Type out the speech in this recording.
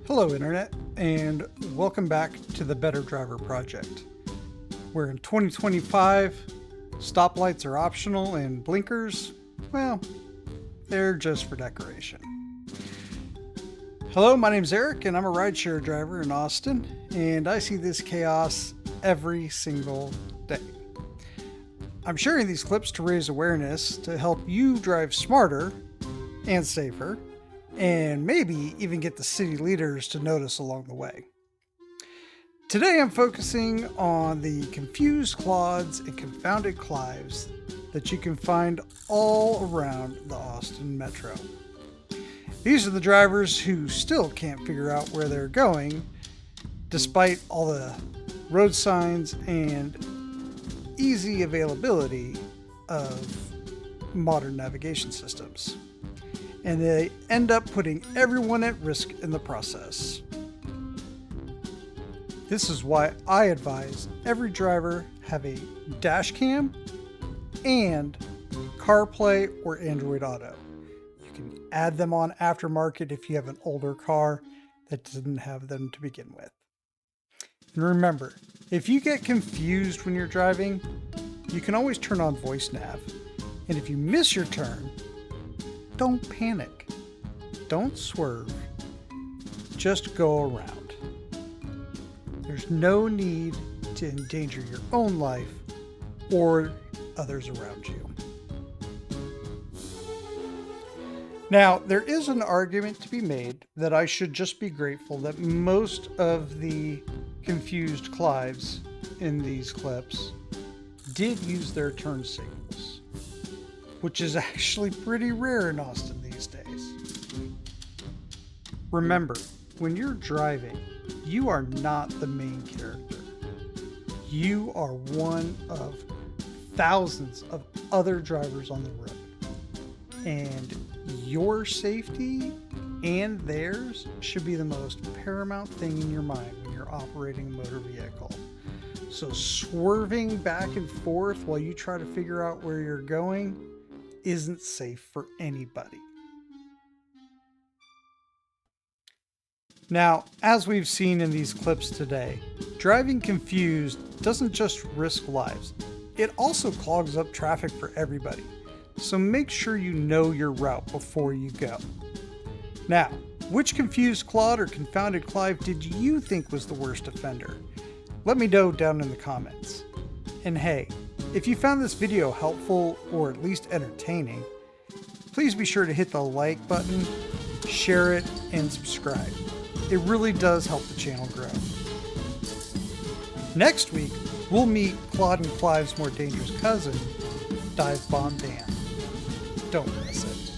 Hello Internet, and welcome back to the Better Driver Project, where in 2025, stoplights are optional and blinkers, well, they're just for decoration. Hello, my name's Eric, and I'm a rideshare driver in Austin, and I see this chaos every single day. I'm sharing these clips to raise awareness to help you drive smarter and safer, and maybe even get the city leaders to notice along the way. Today I'm focusing on the confused Claudes and confounded Clives that you can find all around the Austin metro. These are the drivers who still can't figure out where they're going, despite all the road signs and easy availability of modern navigation systems. And they end up putting everyone at risk in the process. This is why I advise every driver have a Dashcam and CarPlay or Android Auto. You can add them on aftermarket if you have an older car that didn't have them to begin with. And remember, if you get confused when you're driving, you can always turn on voice nav. And if you miss your turn, don't panic. Don't swerve. Just go around. There's no need to endanger your own life or others around you. Now, there is an argument to be made that I should just be grateful that most of the confused Clives in these clips did use their turn signals, which is actually pretty rare in Austin these days. Remember, when you're driving, you are not the main character. You are one of thousands of other drivers on the road. And your safety and theirs should be the most paramount thing in your mind when you're operating a motor vehicle. So swerving back and forth while you try to figure out where you're going isn't safe for anybody. Now, as we've seen in these clips today, driving confused doesn't just risk lives, it also clogs up traffic for everybody. So make sure you know your route before you go. Now, which confused Claude or confounded Clive did you think was the worst offender? Let me know down in the comments. And hey, if you found this video helpful or at least entertaining, please be sure to hit the like button, share it, and subscribe. It really does help the channel grow. Next week, we'll meet Claude and Clive's more dangerous cousin, Divebomb Dan. Don't miss it.